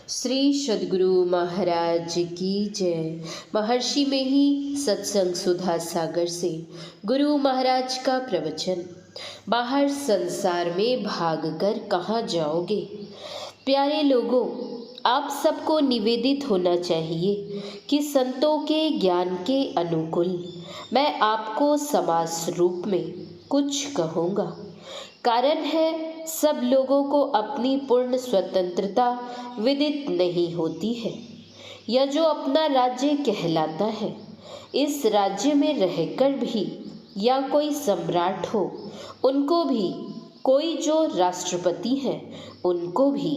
श्री सद्गुरु महाराज की जय। महर्षि में ही सत्संग सुधा सागर से गुरु महाराज का प्रवचन। बाहर संसार में भागकर कहाँ जाओगे। प्यारे लोगों, आप सबको निवेदित होना चाहिए कि संतों के ज्ञान के अनुकूल मैं आपको समास रूप में कुछ कहूँगा। कारण है, सब लोगों को अपनी पूर्ण स्वतंत्रता विदित नहीं होती है। यह जो अपना राज्य कहलाता है, इस राज्य में रहकर भी या कोई सम्राट हो उनको भी, कोई जो राष्ट्रपति हैं उनको भी,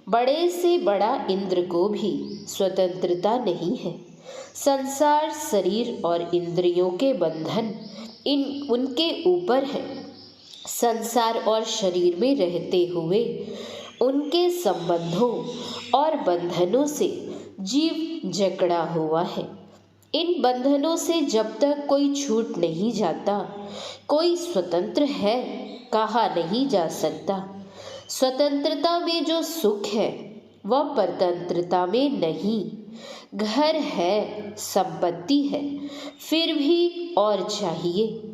बड़े से बड़ा इंद्र को भी स्वतंत्रता नहीं है। संसार, शरीर और इंद्रियों के बंधन उनके ऊपर है। संसार और शरीर में रहते हुए उनके संबंधों और बंधनों से जीव जकड़ा हुआ है। इन बंधनों से जब तक कोई छूट नहीं जाता, कोई स्वतंत्र है कहा नहीं जा सकता। स्वतंत्रता में जो सुख है वह परतंत्रता में नहीं। घर है, संपत्ति है, फिर भी और चाहिए।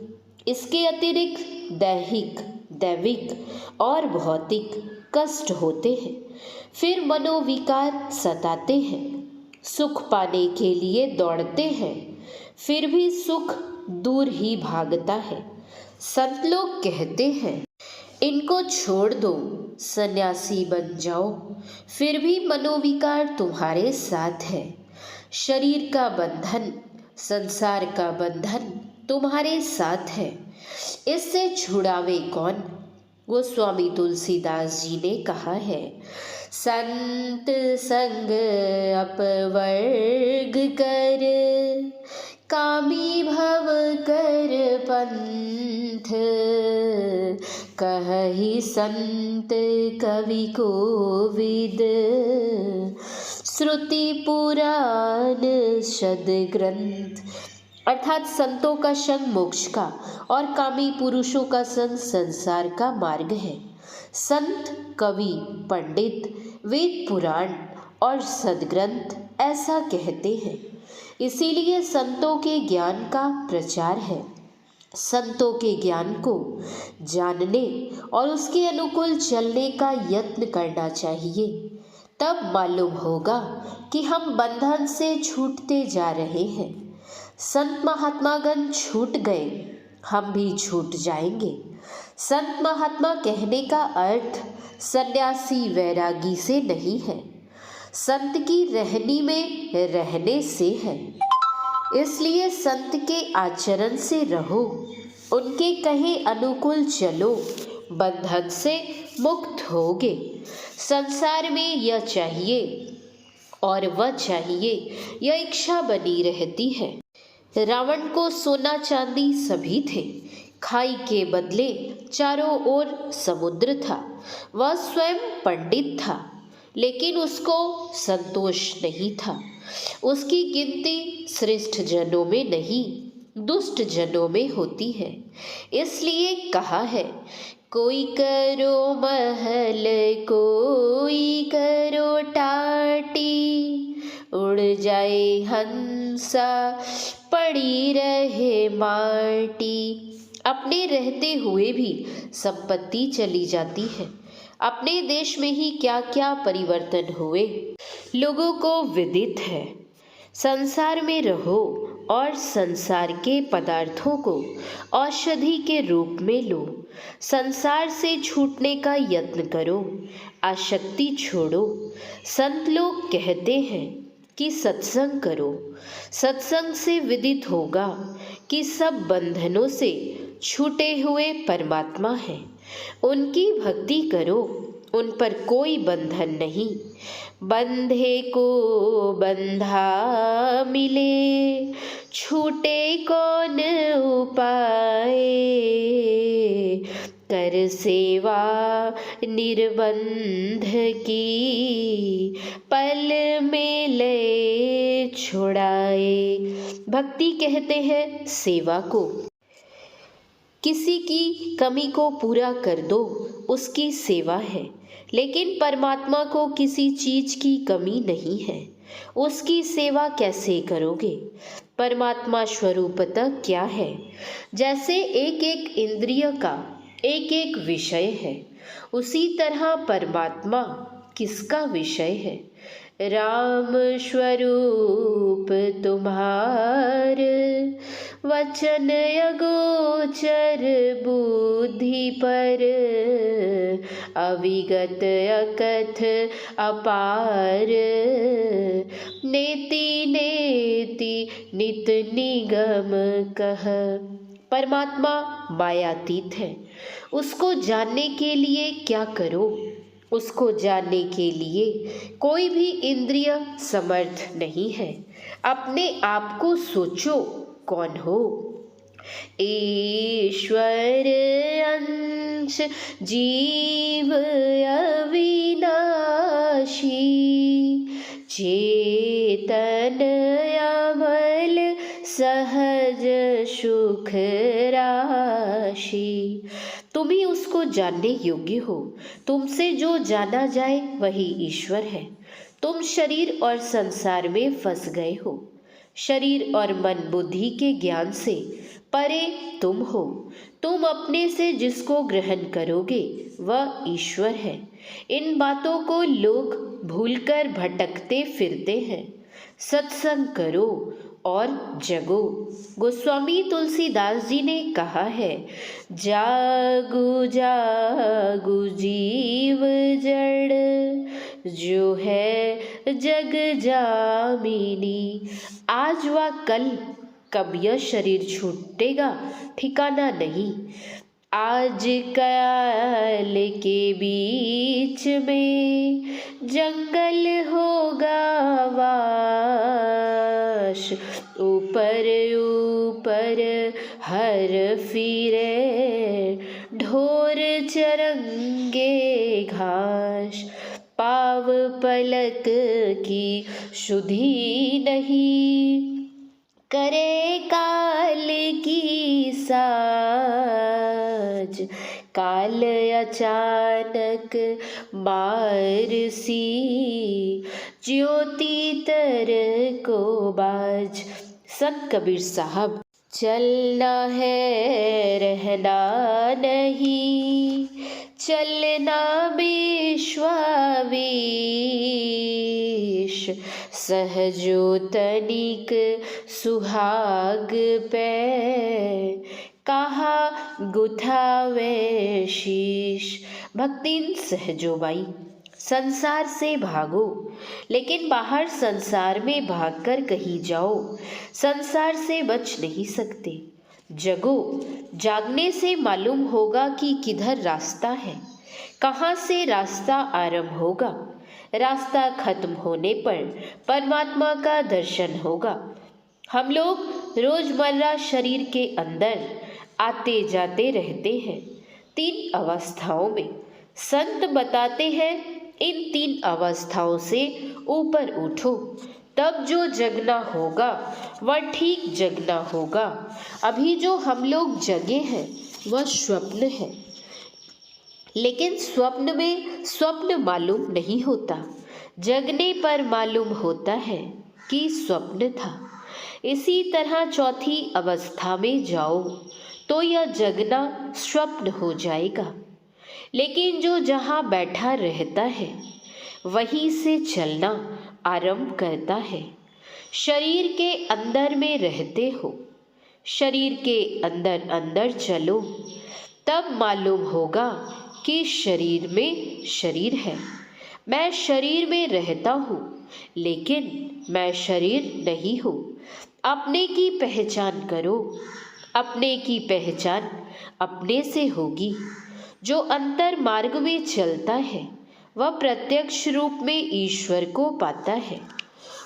इसके अतिरिक्त दैहिक, दैविक और भौतिक कष्ट होते हैं। फिर मनोविकार सताते हैं। सुख पाने के लिए दौड़ते हैं, फिर भी सुख दूर ही भागता है। संत लोग कहते हैं, इनको छोड़ दो, सन्यासी बन जाओ, फिर भी मनोविकार तुम्हारे साथ है। शरीर का बंधन, संसार का बंधन तुम्हारे साथ है, इससे छुड़ावे कौन। वो स्वामी तुलसीदास जी ने कहा है, संत संग अपवर्ग कर, कामी भव कर पंथ, कहि संत कवि कोविद, श्रुति पुराण शद ग्रंथ। अर्थात संतों का संग मोक्ष का और कामी पुरुषों का संग संसार का मार्ग है। संत, कवि, पंडित, वेद पुराण और सदग्रंथ ऐसा कहते हैं। इसीलिए संतों के ज्ञान का प्रचार है। संतों के ज्ञान को जानने और उसके अनुकूल चलने का यत्न करना चाहिए। तब मालूम होगा कि हम बंधन से छूटते जा रहे हैं। संत महात्मागण छूट गए, हम भी छूट जाएंगे। संत महात्मा कहने का अर्थ सन्यासी वैरागी से नहीं है, संत की रहनी में रहने से है। इसलिए संत के आचरण से रहो, उनके कहे अनुकूल चलो, बंधन से मुक्त होगे। संसार में यह चाहिए और वह चाहिए, यह इच्छा बनी रहती है। रावण को सोना चांदी सभी थे, खाई के बदले चारों ओर समुद्र था। वह स्वयं पंडित था, लेकिन उसको संतोष नहीं था। उसकी गिनती श्रेष्ठ जनों में नहीं, दुष्ट जनों में होती है। इसलिए कहा है, कोई करो महल, कोई करो टाटी, उड़ जाए हंसा, पड़ी रहे माटी। अपने रहते हुए भी संपत्ति चली जाती है। अपने देश में ही क्या क्या परिवर्तन हुए लोगों को विदित है। संसार में रहो और संसार के पदार्थों को औषधि के रूप में लो। संसार से छूटने का यत्न करो, आसक्ति छोड़ो। संत लोग कहते हैं कि सत्संग करो। सत्संग से विदित होगा कि सब बंधनों से छूटे हुए परमात्मा है। उनकी भक्ति करो, उन पर कोई बंधन नहीं। बंधे को बंधा मिले, छूटे कौन उपाय, कर सेवा निर्बंध की, पल में ले छुड़ाए। भक्ति कहते हैं सेवा को। किसी की कमी को पूरा कर दो, उसकी सेवा है। लेकिन परमात्मा को किसी चीज की कमी नहीं है, उसकी सेवा कैसे करोगे? परमात्मा स्वरूपतः क्या है? जैसे एक एक इंद्रिय का एक एक विषय है, उसी तरह परमात्मा किसका विषय है? राम स्वरूप तुम्हार, वचन अगोचर बुद्धि पर, अविगत अकथ अपार, नेति नेति नित निगम कह। परमात्मा मायातीत है, उसको जानने के लिए क्या करो? उसको जानने के लिए कोई भी इंद्रिय समर्थ नहीं है। अपने आप को सोचो, कौन हो? ईश्वर अंश जीव अविनाशी, चेतन अमल सहज सुख राशि। तुम ही उसको जानने योग्य हो। तुमसे जो जाना जाए वही ईश्वर है। तुम शरीर और संसार में फंस गए हो। शरीर और मन बुद्धि के ज्ञान से परे तुम हो। तुम अपने से जिसको ग्रहण करोगे वह ईश्वर है। इन बातों को लोग भूलकर भटकते फिरते हैं। सत्संग करो और जगो। गोस्वामी तुलसीदास जी ने कहा है, जागु जागु जीव जड़, जो है जग जामिनी। आज व कल कब यह शरीर छूटेगा ठिकाना नहीं। आज कल के बीच में जंगल होगा वास, ऊपर ऊपर हर फिरे ढोर चरंगे घास। पाव पलक की शुद्धि नहीं, करे काल की साज। काल अचानक मारसी, ज्योति तर को बाज। संत कबीर साहब, चलना है रहना नहीं, चलना विश्वावेश। सहजो तनिक सुहाग पे, कहा गुथावे शीश। भक्तिन सहजोबाई, संसार से भागो, लेकिन बाहर संसार में भागकर कहीं जाओ। संसार से बच नहीं सकते। जगो, जागने से मालूम होगा कि किधर रास्ता है, कहाँ से रास्ता आरंभ होगा। रास्ता खत्म होने पर परमात्मा का दर्शन होगा। हम लोग रोजमर्रा शरीर के अंदर आते जाते रहते हैं 3 अवस्थाओं में। संत बताते हैं इन 3 अवस्थाओं से ऊपर उठो, तब जो जगना होगा वह ठीक जगना होगा। अभी जो हम लोग जगे हैं वह स्वप्न है, लेकिन स्वप्न में स्वप्न मालूम नहीं होता। जगने पर मालूम होता है कि स्वप्न था। इसी तरह चौथी अवस्था में जाओ तो यह जगना स्वप्न हो जाएगा। लेकिन जो जहाँ बैठा रहता है वहीं से चलना आरंभ करता है। शरीर के अंदर में रहते हो, शरीर के अंदर अंदर चलो, तब मालूम होगा कि शरीर में शरीर है। मैं शरीर में रहता हूँ, लेकिन मैं शरीर नहीं हूँ। अपने की पहचान करो। अपने की पहचान अपने से होगी। जो अंतर मार्ग में चलता है वह प्रत्यक्ष रूप में ईश्वर को पाता है।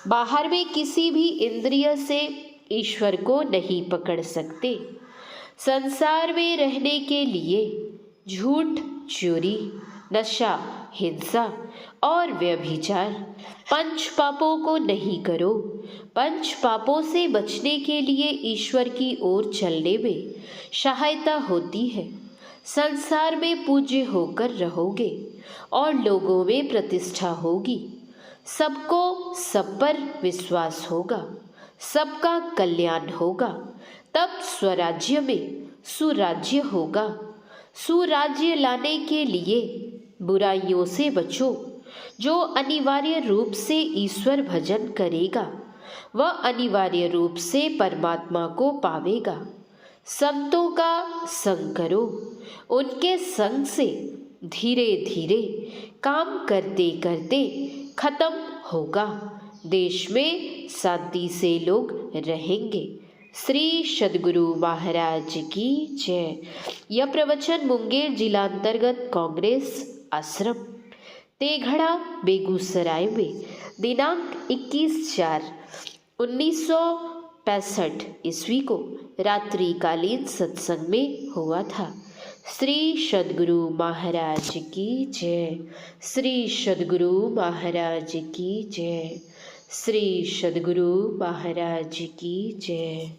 बाहर में किसी भी इंद्रिय से ईश्वर को नहीं पकड़ सकते। संसार में रहने के लिए झूठ, चोरी, नशा, हिंसा और व्यभिचार 5 पापों को नहीं करो। 5 पापों से बचने के लिए ईश्वर की ओर चलने में सहायता होती है। संसार में पूज्य होकर रहोगे और लोगों में प्रतिष्ठा होगी। सबको सब पर विश्वास होगा, सबका कल्याण होगा। तब स्वराज्य में सुराज्य होगा। सुराज्य लाने के लिए बुराइयों से बचो। जो अनिवार्य रूप से ईश्वर भजन करेगा वह अनिवार्य रूप से परमात्मा को पावेगा। संतों का संग करो, उनके संग से धीरे धीरे काम करते करते खत्म होगा। देश में शांति से लोग रहेंगे। श्री सद्गुरु महाराज की जय। यह प्रवचन मुंगेर जिला अंतर्गत कांग्रेस आश्रम तेघड़ा बेगूसराय में दिनांक 21/4/1965 ईस्वी को रात्रिकालीन सत्संग में हुआ था। श्री सद्गुरु महाराज की जय। श्री सद्गुरु महाराज की जय। श्री सद्गुरु महाराज की जय।